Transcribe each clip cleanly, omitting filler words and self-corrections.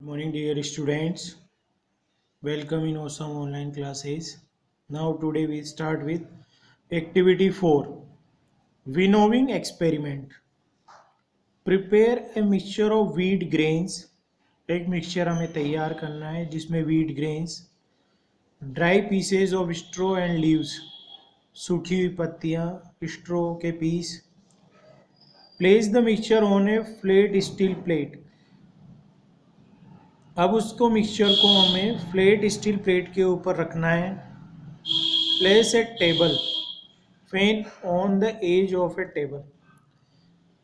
Good morning, dear students. Welcome in awesome online classes. Now, today we start with activity 4 Winnowing experiment. Prepare a mixture of wheat grains. एक mixture हमें तैयार करना है जिसमें wheat grains, dry pieces of straw and leaves, सूखी हुई पत्तियाँ, straw के piece. Place the mixture on a flat steel plate. अब उसको मिक्सचर को हमें फ्लैट स्टील प्लेट के ऊपर रखना है. Place a table fan on the edge of a table.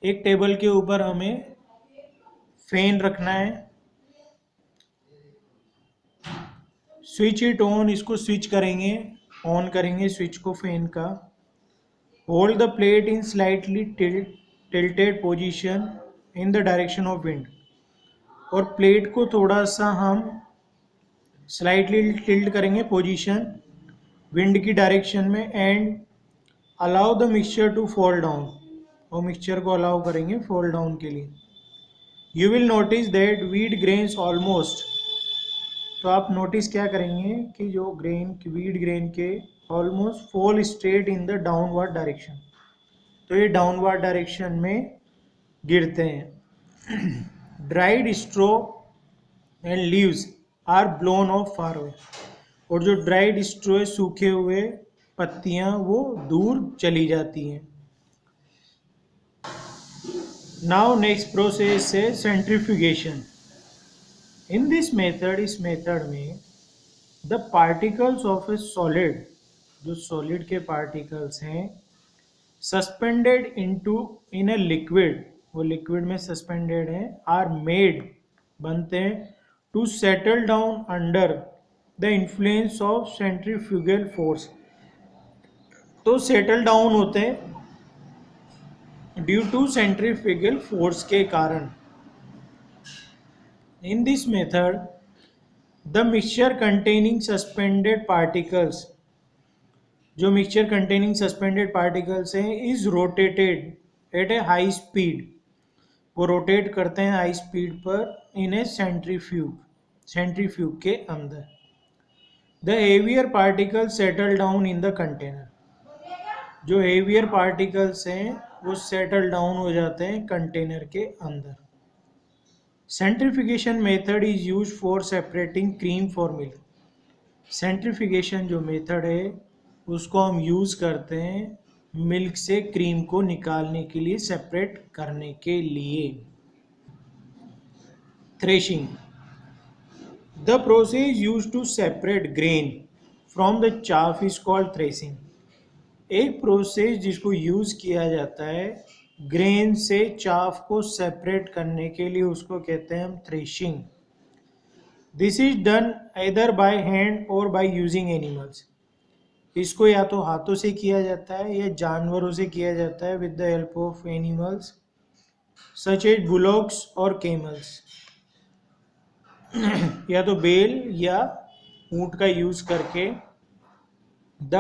एक टेबल के ऊपर हमें फैन रखना है. स्विच इट ऑन, इसको स्विच करेंगे, ऑन करेंगे स्विच को फैन का. Hold the plate in slightly tilted position in the direction of wind. और प्लेट को थोड़ा सा हम स्लाइटली टिल्ट करेंगे पोजीशन विंड की डायरेक्शन में. And allow the mixture to fall down. और मिक्सचर को अलाउ करेंगे फॉल डाउन के लिए. You will notice that wheat grains almost. तो आप नोटिस क्या करेंगे कि जो वीट ग्रेन के almost fall straight in the downward direction. तो ये डाउनवर्ड डायरेक्शन में गिरते हैं. Dried straw and leaves are blown off far away. और जो ड्राइड स्ट्रॉ सूखे हुए पत्तियां वो दूर चली जाती हैं. नाउ नेक्स्ट प्रोसेस है सेंट्रीफ्यूगेशन. इन दिस मेथड, इस मेथड में the particles of a solid, जो सॉलिड के पार्टिकल्स हैं, सस्पेंडेड इन ए लिक्विड, वो लिक्विड में सस्पेंडेड हैं, आर मेड, बनते हैं, to settle down under the influence of centrifugal force. तो सेटल डाउन होते हैं ड्यू टू सेंट्रीफ्यूगल फोर्स के कारण. In this method the mixture containing suspended particles, जो मिक्सचर कंटेनिंग सस्पेंडेड पार्टिकल्स हैं, is rotated eight A high speed. वो rotate करते हैं हाई स्पीड पर इन ए सेंट्रीफ्यूग के अंदर. The heavier particle settle down in the container. जो हेवियर पार्टिकल्स हैं वो सेटल डाउन हो जाते हैं कंटेनर के अंदर. Centrification method is use for separating cream for milk. Centrification जो मेथड है उसको हम यूज़ करते हैं मिल्क से क्रीम को निकालने के लिए, सेपरेट करने के लिए. Threshing. The process use to separate grain from the chaff is called threshing. एक प्रोसेस जिसको यूज़ किया जाता है ग्रेन से चाफ को सेपरेट करने के लिए, उसको कहते हैं हम threshing. This is done either by hand और बाय यूजिंग एनिमल्स. इसको या तो हाथों से किया जाता है या जानवरों से किया जाता है with the help of animals such as bullocks और केमल्स. या तो बेल या ऊंट का यूज करके. The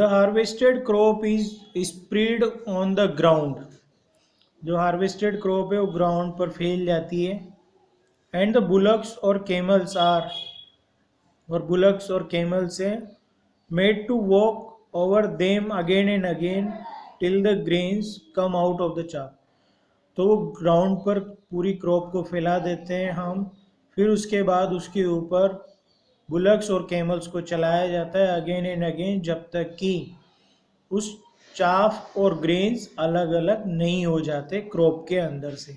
harvested crop is spread on the ground. जो हार्वेस्टेड क्रॉप है वो ग्राउंड पर फैल जाती है. एंड द बुलक्स और केमल्स हैं made to walk over them again and again till the grains come out of the chaff. तो वो ग्राउंड पर पूरी क्रॉप को फैला देते हैं हम. फिर उसके बाद उसके ऊपर बुलक्स और कैमल्स को चलाया जाता है अगेन एंड अगेन, जब तक कि उस चाफ और ग्रेन्स अलग अलग नहीं हो जाते क्रॉप के अंदर से.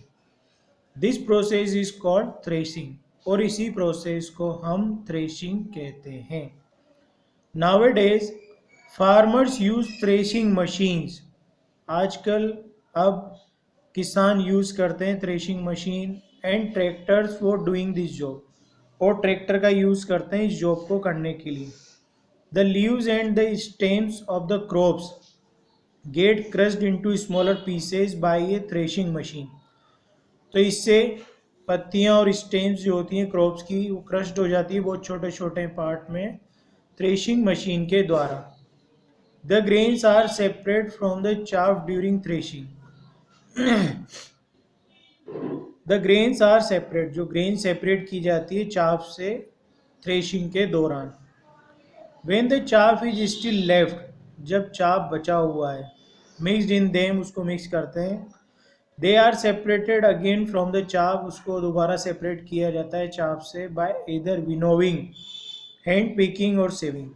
This process is called threshing. और इसी प्रोसेस को हम थ्रेशिंग कहते हैं. Nowadays farmers use threshing machines. आजकल अब किसान यूज़ करते हैं threshing machine and tractors for doing this job. और ट्रैक्टर का यूज़ करते हैं इस जॉब को करने के लिए. The leaves and the stems of the crops get crushed into smaller pieces by a threshing machine. तो इससे पत्तियां और स्टेम्स जो होती हैं क्रॉप्स की वो क्रश्ड हो जाती है बहुत छोटे छोटे पार्ट में थ्रेशिंग मशीन के द्वारा. The grains are separate from the chaff during threshing. The grains are separate, जो ग्रेन सेपरेट की जाती है चाप से थ्रेशिंग के दौरान। When the chaff is still left, जब चाप बचा हुआ है, मिक्सड इन देम, उसको मिक्स करते हैं। They are separated again from the chaff, उसको दोबारा सेपरेट किया जाता है चाप से बाय इधर विनोविंग, हैंड पिकिंग और सीविंग,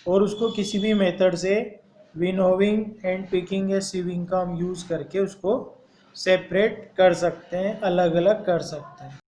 और उसको किसी भी मेथड से विनोविंग, हैंड पिकिंग या सीविंग का हम यूज़ करके उसको सेपरेट कर सकते हैं, अलग अलग कर सकते हैं।